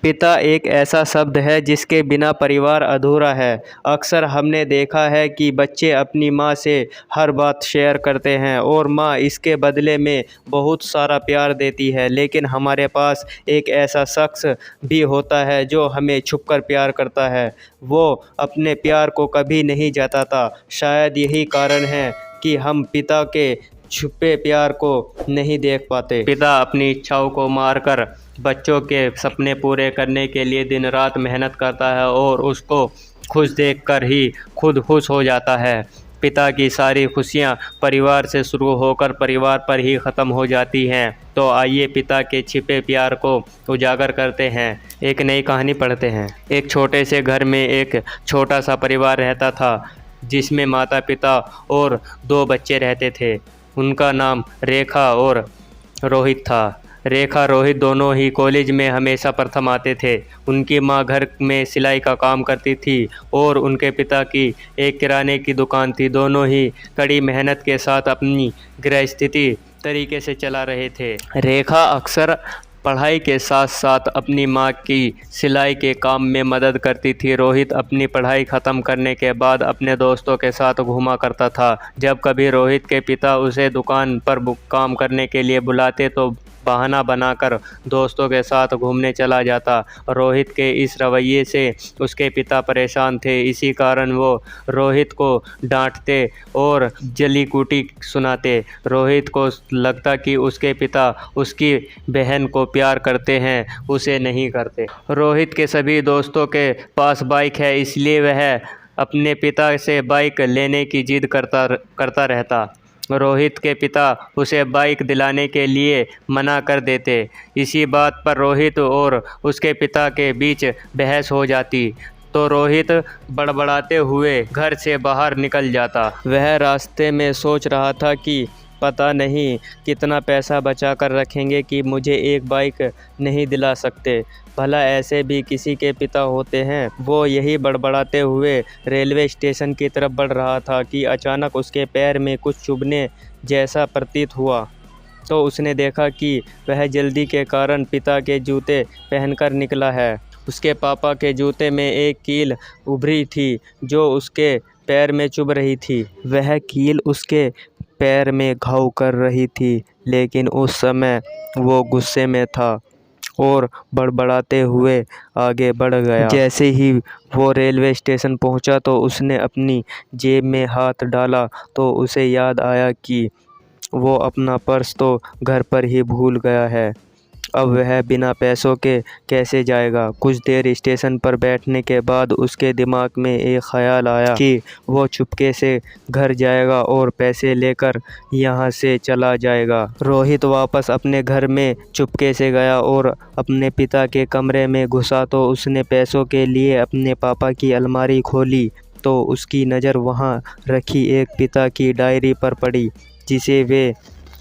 पिता एक ऐसा शब्द है जिसके बिना परिवार अधूरा है। अक्सर हमने देखा है कि बच्चे अपनी माँ से हर बात शेयर करते हैं और माँ इसके बदले में बहुत सारा प्यार देती है। लेकिन हमारे पास एक ऐसा शख्स भी होता है जो हमें छुपकर प्यार करता है। वो अपने प्यार को कभी नहीं जताता। शायद यही कारण है कि हम पिता के छुपे प्यार को नहीं देख पाते। पिता अपनी इच्छाओं को मारकर बच्चों के सपने पूरे करने के लिए दिन रात मेहनत करता है और उसको खुश देखकर ही खुद खुश हो जाता है। पिता की सारी खुशियाँ परिवार से शुरू होकर परिवार पर ही ख़त्म हो जाती हैं। तो आइए पिता के छिपे प्यार को उजागर करते हैं। एक नई कहानी पढ़ते हैं। एक छोटे से घर में एक छोटा सा परिवार रहता था जिसमें माता पिता और 2 बच्चे रहते थे। उनका नाम रेखा और रोहित था। रेखा रोहित दोनों ही कॉलेज में हमेशा प्रथम आते थे। उनकी माँ घर में सिलाई का काम करती थी और उनके पिता की एक किराने की दुकान थी। दोनों ही कड़ी मेहनत के साथ अपनी गृहस्थिति तरीके से चला रहे थे। रेखा अक्सर पढ़ाई के साथ साथ अपनी माँ की सिलाई के काम में मदद करती थी। रोहित अपनी पढ़ाई ख़त्म करने के बाद अपने दोस्तों के साथ घूमा करता था। जब कभी रोहित के पिता उसे दुकान पर काम करने के लिए बुलाते तो बहाना बनाकर दोस्तों के साथ घूमने चला जाता। रोहित के इस रवैये से उसके पिता परेशान थे। इसी कारण वो रोहित को डांटते और जली कूटी सुनाते। रोहित को लगता कि उसके पिता उसकी बहन को प्यार करते हैं, उसे नहीं करते। रोहित के सभी दोस्तों के पास बाइक है, इसलिए वह अपने पिता से बाइक लेने की जिद करता रहता। रोहित के पिता उसे बाइक दिलाने के लिए मना कर देते। इसी बात पर रोहित और उसके पिता के बीच बहस हो जाती तो रोहित बड़बड़ाते हुए घर से बाहर निकल जाता। वह रास्ते में सोच रहा था कि पता नहीं कितना पैसा बचा कर रखेंगे कि मुझे एक बाइक नहीं दिला सकते। भला ऐसे भी किसी के पिता होते हैं। वो यही बड़बड़ाते हुए रेलवे स्टेशन की तरफ बढ़ रहा था कि अचानक उसके पैर में कुछ चुभने जैसा प्रतीत हुआ। तो उसने देखा कि वह जल्दी के कारण पिता के जूते पहनकर निकला है। उसके पापा के जूते में एक कील उभरी थी जो उसके पैर में चुभ रही थी। वह कील उसके पैर में घाव कर रही थी, लेकिन उस समय वो गुस्से में था और बड़बड़ाते हुए आगे बढ़ गया। जैसे ही वो रेलवे स्टेशन पहुंचा तो उसने अपनी जेब में हाथ डाला तो उसे याद आया कि वो अपना पर्स तो घर पर ही भूल गया है। अब वह बिना पैसों के कैसे जाएगा। कुछ देर स्टेशन पर बैठने के बाद उसके दिमाग में एक ख्याल आया कि वो चुपके से घर जाएगा और पैसे लेकर यहाँ से चला जाएगा। रोहित वापस अपने घर में चुपके से गया और अपने पिता के कमरे में घुसा तो उसने पैसों के लिए अपने पापा की अलमारी खोली तो उसकी नज़र वहाँ रखी एक पिता की डायरी पर पड़ी जिसे वे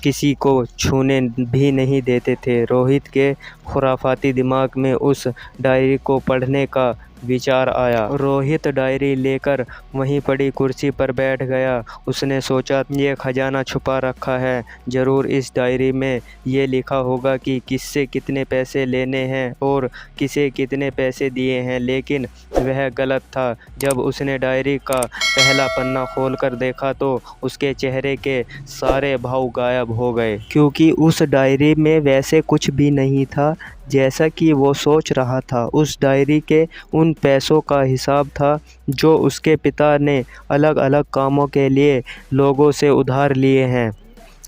किसी को छूने भी नहीं देते थे। रोहित के खुराफाती दिमाग में उस डायरी को पढ़ने का विचार आया। रोहित डायरी लेकर वहीं पड़ी कुर्सी पर बैठ गया। उसने सोचा ये खजाना छुपा रखा है, ज़रूर इस डायरी में ये लिखा होगा कि किससे कितने पैसे लेने हैं और किसे कितने पैसे दिए हैं। लेकिन वह गलत था। जब उसने डायरी का पहला पन्ना खोलकर देखा तो उसके चेहरे के सारे भाव गायब हो गए, क्योंकि उस डायरी में वैसे कुछ भी नहीं था जैसा कि वो सोच रहा था। उस डायरी के उन पैसों का हिसाब था जो उसके पिता ने अलग अलग कामों के लिए लोगों से उधार लिए हैं।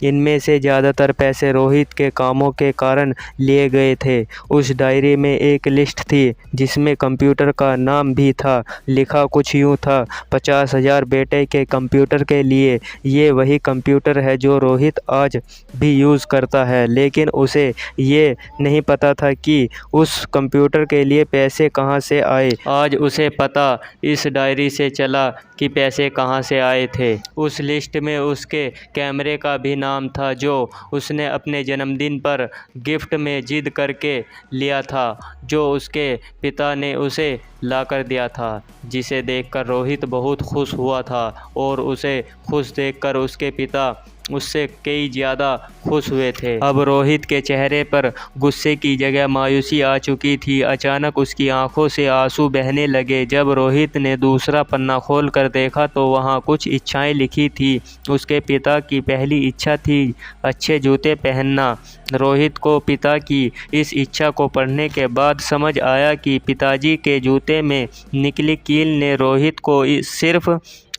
इनमें से ज़्यादातर पैसे रोहित के कामों के कारण लिए गए थे। उस डायरी में एक लिस्ट थी जिसमें कंप्यूटर का नाम भी था। लिखा कुछ यूँ था, 50,000 बेटे के कंप्यूटर के लिए। ये वही कंप्यूटर है जो रोहित आज भी यूज़ करता है, लेकिन उसे ये नहीं पता था कि उस कंप्यूटर के लिए पैसे कहाँ से आए। आज उसे पता इस डायरी से चला कि पैसे कहाँ से आए थे। उस लिस्ट में उसके कैमरे का भी नाम था जो उसने अपने जन्मदिन पर गिफ्ट में जिद करके लिया था, जो उसके पिता ने उसे लाकर दिया था, जिसे देखकर रोहित बहुत खुश हुआ था और उसे खुश देखकर उसके पिता उससे कई ज़्यादा खुश हुए थे। अब रोहित के चेहरे पर गुस्से की जगह मायूसी आ चुकी थी। अचानक उसकी आंखों से आंसू बहने लगे। जब रोहित ने दूसरा पन्ना खोलकर देखा तो वहाँ कुछ इच्छाएं लिखी थी। उसके पिता की पहली इच्छा थी अच्छे जूते पहनना। रोहित को पिता की इस इच्छा को पढ़ने के बाद समझ आया कि पिताजी के जूते में निकली कील ने रोहित को सिर्फ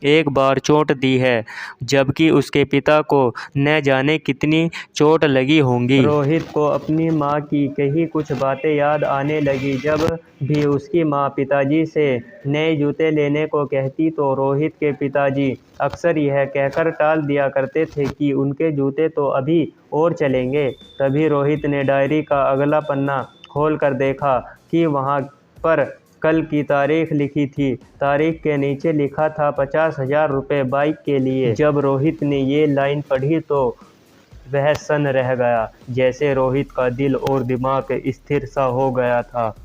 एक बार चोट दी है, जबकि उसके पिता को न जाने कितनी चोट लगी होंगी। रोहित को अपनी माँ की कही कुछ बातें याद आने लगी। जब भी उसकी माँ पिताजी से नए जूते लेने को कहती तो रोहित के पिताजी अक्सर यह कहकर टाल दिया करते थे कि उनके जूते तो अभी और चलेंगे। तभी रोहित ने डायरी का अगला पन्ना खोलकर देखा कि वहाँ पर कल की तारीख लिखी थी। तारीख के नीचे लिखा था 50,000 रुपये बाइक के लिए। जब रोहित ने ये लाइन पढ़ी तो वह सन्न रह गया, जैसे रोहित का दिल और दिमाग स्थिर सा हो गया था।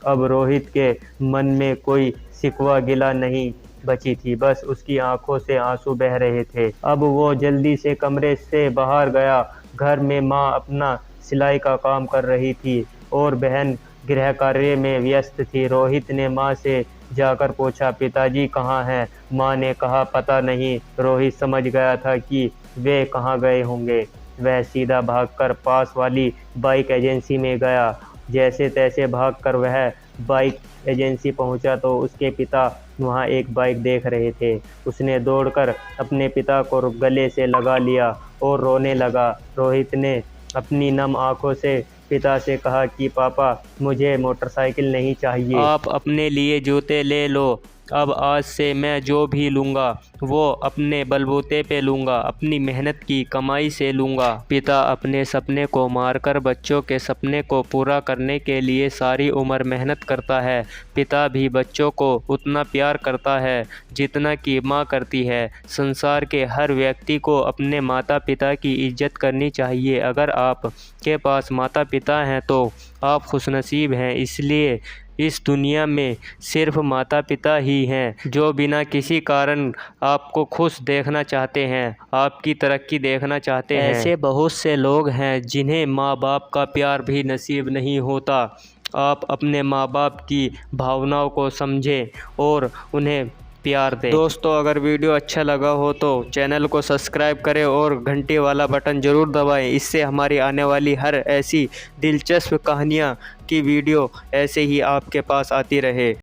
अब रोहित के मन में कोई शिकवा गिला नहीं बची थी, बस उसकी आंखों से आंसू बह रहे थे। अब वो जल्दी से कमरे से बाहर गया। घर में माँ अपना सिलाई का काम कर रही थी और बहन गृह कार्य में व्यस्त थी। रोहित ने माँ से जाकर पूछा, पिताजी कहाँ हैं? माँ ने कहा, पता नहीं। रोहित समझ गया था कि वे कहाँ गए होंगे। वह सीधा भागकर पास वाली बाइक एजेंसी में गया। जैसे तैसे भागकर वह बाइक एजेंसी पहुंचा तो उसके पिता वहां एक बाइक देख रहे थे। उसने दौड़कर अपने पिता को गले से लगा लिया और रोने लगा। रोहित ने अपनी नम आंखों से पिता से कहा कि पापा, मुझे मोटरसाइकिल नहीं चाहिए, आप अपने लिए जूते ले लो। अब आज से मैं जो भी लूँगा वो अपने बलबूते पे लूँगा, अपनी मेहनत की कमाई से लूँगा। पिता अपने सपने को मारकर बच्चों के सपने को पूरा करने के लिए सारी उम्र मेहनत करता है। पिता भी बच्चों को उतना प्यार करता है जितना कि माँ करती है। संसार के हर व्यक्ति को अपने माता पिता की इज्जत करनी चाहिए। अगर आप के पास माता पिता हैं तो आप खुशनसीब हैं। इसलिए इस दुनिया में सिर्फ माता पिता ही हैं जो बिना किसी कारण आपको खुश देखना चाहते हैं, आपकी तरक्की देखना चाहते हैं। ऐसे बहुत से लोग हैं जिन्हें माँ बाप का प्यार भी नसीब नहीं होता। आप अपने माँ बाप की भावनाओं को समझें और उन्हें प्यार दें। दोस्तों, अगर वीडियो अच्छा लगा हो तो चैनल को सब्सक्राइब करें और घंटी वाला बटन ज़रूर दबाएं। इससे हमारी आने वाली हर ऐसी दिलचस्प कहानियाँ की वीडियो ऐसे ही आपके पास आती रहे।